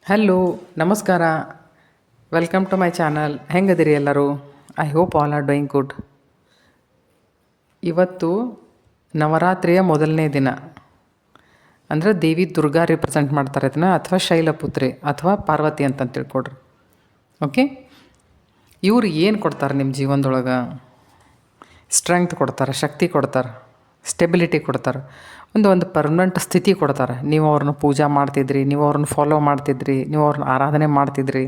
Hello, ನಮಸ್ಕಾರ. Welcome to my channel. ಹೆಂಗದಿರಿ ಎಲ್ಲರೂ? I hope all are doing good. ಇವತ್ತು ನವರಾತ್ರಿಯ ಮೊದಲನೇ ದಿನ. ಅಂದರೆ ದೇವಿ ದುರ್ಗಾ ರಿಪ್ರೆಸೆಂಟ್ ಮಾಡ್ತಾರೆ ಇದನ್ನು, ಅಥವಾ ಶೈಲಪುತ್ರಿ ಅಥವಾ ಪಾರ್ವತಿ ಅಂತ ತಿಳ್ಕೊಡ್ರಿ. ಓಕೆ, ಇವ್ರು ಏನು ಕೊಡ್ತಾರೆ ನಿಮ್ಮ ಜೀವನದೊಳಗೆ? ಸ್ಟ್ರೆಂಗ್ತ್ ಕೊಡ್ತಾರೆ, ಶಕ್ತಿ ಕೊಡ್ತಾರೆ, ಸ್ಟೆಬಿಲಿಟಿ ಕೊಡ್ತಾರೆ, ಒಂದು ಪರ್ಮನೆಂಟ್ ಸ್ಥಿತಿ ಕೊಡ್ತಾರೆ. ನೀವು ಅವ್ರನ್ನ ಪೂಜಾ ಮಾಡ್ತಿದ್ರಿ, ನೀವು ಅವ್ರನ್ನ ಫಾಲೋ ಮಾಡ್ತಿದ್ರಿ, ನೀವು ಅವ್ರನ್ನ ಆರಾಧನೆ ಮಾಡ್ತಿದ್ರಿ.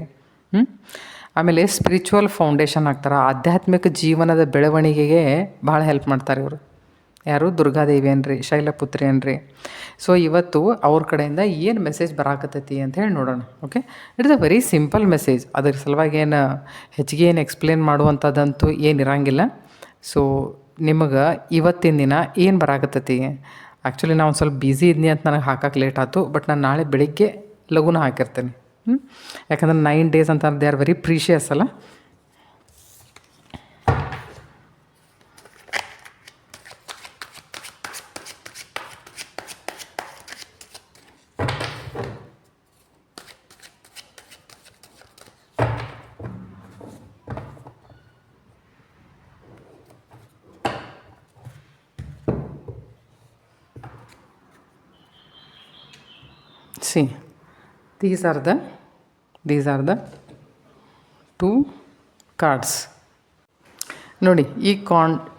ಆಮೇಲೆ ಸ್ಪಿರಿಚುವಲ್ ಫೌಂಡೇಶನ್ ಆಗ್ತಾರೆ. ಆಧ್ಯಾತ್ಮಿಕ ಜೀವನದ ಬೆಳವಣಿಗೆಗೆ ಭಾಳ ಹೆಲ್ಪ್ ಮಾಡ್ತಾರೆ ಇವರು. ಯಾರು? ದುರ್ಗಾದೇವಿ ಅನ್ರಿ, ಶೈಲಪುತ್ರಿ ಅನ್ರಿ. ಸೊ ಇವತ್ತು ಅವ್ರ ಕಡೆಯಿಂದ ಏನು ಮೆಸೇಜ್ ಬರಾಕತ್ತೈತಿ ಅಂತ ಹೇಳಿ ನೋಡೋಣ. Okay, it's a very simple message. ಅದ್ರ ಸಲುವಾಗಿ ಹೆಚ್ಚಿಗೆ ಏನು ಎಕ್ಸ್ಪ್ಲೇನ್ ಮಾಡುವಂಥದ್ದಂತೂ ಏನು ಇರಂಗಿಲ್ಲ. ಸೊ ನಿಮಗೆ ಇವತ್ತಿನ ದಿನ ಏನು ಬರಾಕತ್ತೈತಿ? ಆ್ಯಕ್ಚುಲಿ ನಾನು ಒಂದು ಸ್ವಲ್ಪ ಬ್ಯುಸಿ ಇದ್ನಿ ಅಂತ ನನಗೆ ಹಾಕಕ್ಕೆ ಲೇಟ್ ಆಯಿತು. ಬಟ್ ನಾನು ನಾಳೆ ಬೆಳಿಗ್ಗೆ ಲಘುನ ಹಾಕಿರ್ತೇನೆ. ಯಾಕಂದ್ರೆ 9 days ಅಂತ ದೇ ಆರ್ ವೆರಿ ಪ್ರೀಷಿಯಸ್ ಅಲ್ಲ. See, these are the 2 cards. ನೋಡಿ,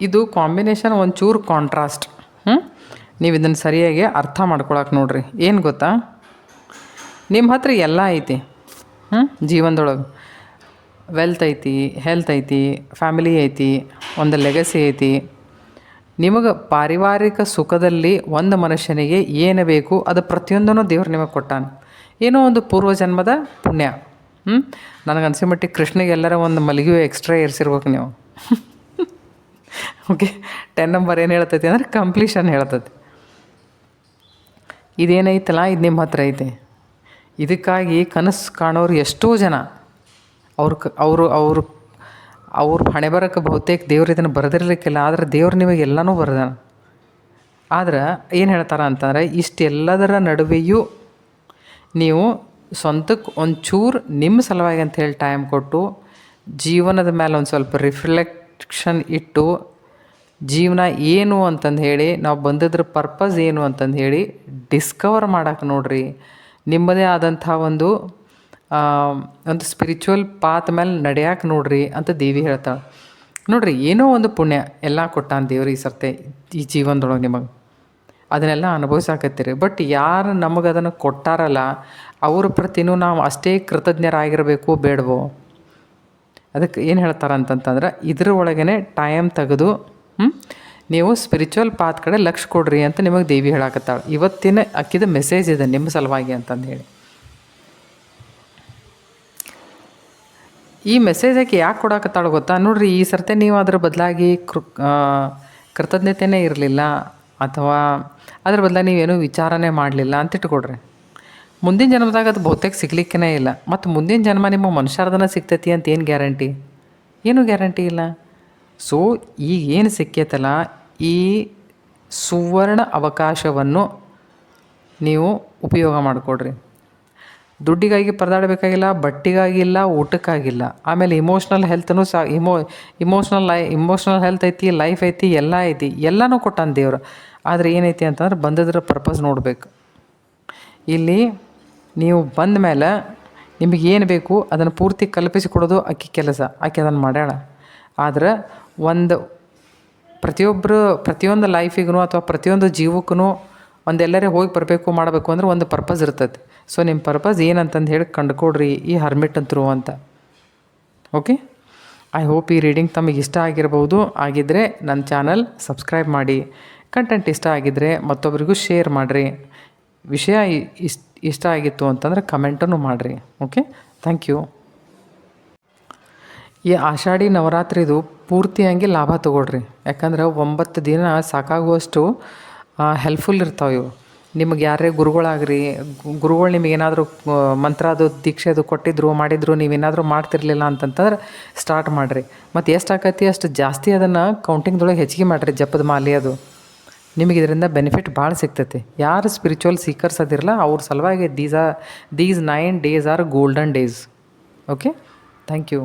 ಇದು ಕಾಂಬಿನೇಷನ್ ಒಂಚೂರು ಕಾಂಟ್ರಾಸ್ಟ್. ನೀವು ಇದನ್ನು ಸರಿಯಾಗಿ ಅರ್ಥ ಮಾಡ್ಕೊಳಕ್ಕೆ ನೋಡ್ರಿ. ಏನು ಗೊತ್ತಾ, ನಿಮ್ಮ ಹತ್ರ ಎಲ್ಲ ಐತಿ. ಜೀವನದೊಳಗೆ ವೆಲ್ತ್ ಐತಿ, ಹೆಲ್ತ್ ಐತಿ, ಫ್ಯಾಮಿಲಿ ಐತಿ, ಒಂದು ಲೆಗಸಿ ಐತಿ. ನಿಮಗೆ ಪಾರಿವಾರಿಕ ಸುಖದಲ್ಲಿ ಒಂದು ಮನುಷ್ಯನಿಗೆ ಏನು ಬೇಕು ಅದು ಪ್ರತಿಯೊಂದೂ ದೇವ್ರು ನಿಮಗೆ ಕೊಟ್ಟಾನ. ಏನೋ ಒಂದು ಪೂರ್ವಜನ್ಮದ ಪುಣ್ಯ. ನನಗನ್ಸಿ ಮಟ್ಟಿಗೆ ಕೃಷ್ಣಿಗೆ ಎಲ್ಲರ ಒಂದು ಮಲಗಿಯೂ ಎಕ್ಸ್ಟ್ರಾ ಏರಿಸಿರ್ಬೇಕು ನೀವು. ಓಕೆ, 10 ನಂಬರ್ ಏನು ಹೇಳ್ತೈತಿ ಅಂದರೆ ಕಂಪ್ಲೀಷನ್ ಹೇಳ್ತೈತಿ. ಇದೇನೈತಲ್ಲ, ಇದು ನಿಮ್ಮ ಹತ್ರ ಐತೆ. ಇದಕ್ಕಾಗಿ ಕನಸು ಕಾಣೋರು ಎಷ್ಟೋ ಜನ. ಅವ್ರ ಹಣೆ ಬರೋಕ್ಕೆ ಬಹುತೇಕ ದೇವ್ರು ಇದನ್ನು ಬರೆದಿರ್ಲಿಕ್ಕಿಲ್ಲ. ಆದರೆ ದೇವ್ರು ನಿಮಗೆ ಎಲ್ಲನೂ ಬರೆದಾನ. ಆದ್ರೆ ಏನು ಹೇಳ್ತಾರೆ ಅಂತಂದರೆ, ಇಷ್ಟೆಲ್ಲದರ ನಡುವೆಯೂ ನೀವು ಸ್ವಂತಕ್ಕೆ ಒಂಚೂರು ನಿಮ್ಮ ಸಲುವಾಗಿ ಅಂಥೇಳಿ ಟೈಮ್ ಕೊಟ್ಟು, ಜೀವನದ ಮೇಲೆ ಒಂದು ಸ್ವಲ್ಪ ರಿಫ್ಲೆಕ್ಷನ್ ಇಟ್ಟು, ಜೀವನ ಏನು ಅಂತಂದು ಹೇಳಿ, ನಾವು ಬಂದಿದ್ರ ಪರ್ಪಸ್ ಏನು ಅಂತಂದು ಹೇಳಿ ಡಿಸ್ಕವರ್ ಮಾಡೋಕೆ ನೋಡ್ರಿ. ನಿಮ್ಮದೇ ಆದಂಥ ಒಂದು ಸ್ಪಿರಿಚುವಲ್ ಪಾತ್ ಮೇಲೆ ನಡೆಯಕ್ಕೆ ನೋಡ್ರಿ ಅಂತ ದೇವಿ ಹೇಳ್ತಾಳೆ. ನೋಡ್ರಿ, ಏನೋ ಒಂದು ಪುಣ್ಯ ಎಲ್ಲ ಕೊಟ್ಟಾನ ದೇವ್ರು ಈ ಸರ್ತೆ ಈ ಜೀವನದೊಳಗೆ ನಿಮಗೆ. ಅದನ್ನೆಲ್ಲ ಅನುಭವಿಸಾಕತ್ತೀರಿ. ಬಟ್ ಯಾರು ನಮಗೆ ಅದನ್ನು ಕೊಟ್ಟಾರಲ್ಲ, ಅವ್ರ ಪ್ರತಿನೂ ನಾವು ಅಷ್ಟೇ ಕೃತಜ್ಞರಾಗಿರಬೇಕು ಬೇಡವೋ? ಅದಕ್ಕೆ ಏನು ಹೇಳ್ತಾರೆ ಅಂತಂತಂದ್ರೆ, ಇದ್ರ ಒಳಗೇ ಟೈಮ್ ತೆಗೆದು ನೀವು ಸ್ಪಿರಿಚುವಲ್ ಪಾತ್ ಕಡೆ ಲಕ್ಷ್ಯ ಕೊಡ್ರಿ ಅಂತ ನಿಮಗೆ ದೇವಿ ಹೇಳಕತ್ತಾಳೆ. ಇವತ್ತಿನ ಅಕ್ಕಿದ ಮೆಸೇಜ್ ಇದೆ ನಿಮ್ಮ ಸಲುವಾಗಿ ಅಂತಂದು ಹೇಳಿ. ಈ ಮೆಸೇಜ್ ಯಾಕೆ ಕೊಡಕತ್ತಾಳೆ ಗೊತ್ತಾ? ನೋಡಿರಿ, ಈ ಸರ್ತೆ ನೀವು ಅದ್ರ ಬದಲಾಗಿ ಕೃತಜ್ಞತೆಯೇ ಇರಲಿಲ್ಲ, ಅಥವಾ ಅದ್ರ ಬದಲಾಗಿ ನೀವೇನೂ ವಿಚಾರನೇ ಮಾಡಲಿಲ್ಲ ಅಂತ ಇಟ್ಕೊಡ್ರಿ. ಮುಂದಿನ ಜನ್ಮದಾಗ ಅದು ಬಹುತೇಕ ಸಿಗ್ಲಿಕ್ಕೇ ಇಲ್ಲ. ಮತ್ತು ಮುಂದಿನ ಜನ್ಮ ನಿಮ್ಮ ಮನುಷ್ಯರ್ದನ ಸಿಗ್ತೈತಿ ಅಂತ ಏನು ಗ್ಯಾರಂಟಿ? ಏನೂ ಗ್ಯಾರಂಟಿ ಇಲ್ಲ. ಸೊ ಈಗ ಏನು ಸಿಕ್ಕೈತಲ್ಲ, ಈ ಸುವರ್ಣ ಅವಕಾಶವನ್ನು ನೀವು ಉಪಯೋಗ ಮಾಡಿಕೊಡ್ರಿ. ದುಡ್ಡಿಗಾಗಿ ಪರದಾಡಬೇಕಾಗಿಲ್ಲ, ಬಟ್ಟೆಗಾಗಿಲ್ಲ, ಊಟಕ್ಕಾಗಿಲ್ಲ. ಆಮೇಲೆ ಇಮೋಷ್ನಲ್ ಹೆಲ್ತ್ನೂ ಇಮೋಷ್ನಲ್ ಹೆಲ್ತ್ ಐತಿ, ಲೈಫ್ ಐತಿ, ಎಲ್ಲ ಐತಿ, ಎಲ್ಲನೂ ಕೊಟ್ಟಾನ ದೇವ್ರು. ಆದರೆ ಏನೈತಿ ಅಂತಂದ್ರೆ, ಬಂದದ್ರ ಪರ್ಪಸ್ ನೋಡಬೇಕು. ಇಲ್ಲಿ ನೀವು ಬಂದ ಮೇಲೆ ನಿಮಗೇನು ಬೇಕು ಅದನ್ನು ಪೂರ್ತಿ ಕಲ್ಪಿಸಿಕೊಡೋದು ಆಕೆ ಕೆಲಸ. ಆಕೆ ಅದನ್ನು ಮಾಡ್ಯಾಳ. ಆದ್ರೆ ಪ್ರತಿಯೊಂದು ಲೈಫಿಗೂ ಅಥವಾ ಪ್ರತಿಯೊಂದು ಜೀವಕ್ಕೂ ಒಂದೆಲ್ಲರೇ ಹೋಗಿ ಬರಬೇಕು ಮಾಡಬೇಕು ಅಂದ್ರೆ ಒಂದು ಪರ್ಪಸ್ ಇರ್ತೈತಿ. ಸೊ ನಿಮ್ಮ ಪರ್ಪಸ್ ಏನಂತಂದು ಹೇಳಿ ಕಂಡುಕೊಡ್ರಿ ಈ ಹರ್ಮಿಟ್ ಥ್ರೂ ಅಂತ. ಓಕೆ, ಐ ಹೋಪ್ ಈ ರೀಡಿಂಗ್ ತಮಗೆ ಇಷ್ಟ ಆಗಿರ್ಬೋದು. ಆಗಿದ್ದರೆ ನನ್ನ ಚಾನಲ್ ಸಬ್ಸ್ಕ್ರೈಬ್ ಮಾಡಿ. ಕಂಟೆಂಟ್ ಇಷ್ಟ ಆಗಿದ್ದರೆ ಮತ್ತೊಬ್ಬರಿಗೂ ಶೇರ್ ಮಾಡಿರಿ. ವಿಷಯ ಇಷ್ಟ ಆಗಿತ್ತು ಅಂತಂದ್ರೆ ಕಮೆಂಟನ್ನು ಮಾಡಿರಿ. Okay, thank you. ಈ ಆಷಾಢಿ ನವರಾತ್ರಿದು ಪೂರ್ತಿಯಾಗಿ ಲಾಭ ತೊಗೊಳ್ರಿ. ಯಾಕಂದ್ರೆ 9 ದಿನ ಸಾಕಾಗುವಷ್ಟು ಹೆಲ್ಪ್ಫುಲ್ ಇರ್ತಾವೆ ಇವು. ನಿಮಗೆ ಯಾರೇ ಗುರುಗಳಾಗ್ರಿ, ಗುರುಗಳು ನಿಮಗೇನಾದರೂ ಮಂತ್ರ ಅದು ದೀಕ್ಷೆ ಅದು ಕೊಟ್ಟಿದ್ರು ಮಾಡಿದ್ರು, ನೀವೇನಾದರೂ ಮಾಡ್ತಿರ್ಲಿಲ್ಲ ಅಂತಂತಂದ್ರೆ ಸ್ಟಾರ್ಟ್ ಮಾಡಿರಿ. ಮತ್ತು ಎಷ್ಟು ಆಕೈತಿ ಅಷ್ಟು ಜಾಸ್ತಿ ಅದನ್ನು ಕೌಂಟಿಂಗ್ದೊಳಗೆ ಹೆಚ್ಚಿಗೆ ಮಾಡಿರಿ. ಜಪದ ಮಾಲೆ ಅದು ನಿಮಗೆ ಇದರಿಂದ ಬೆನಿಫಿಟ್ ಭಾಳ ಸಿಗ್ತೈತಿ. ಯಾರು ಸ್ಪಿರಿಚುವಲ್ ಸೀಕರ್ಸ್ ಅದಿರಲ್ಲ ಅವ್ರ ಸಲುವಾಗಿ these 9 days are golden days. Okay, thank you.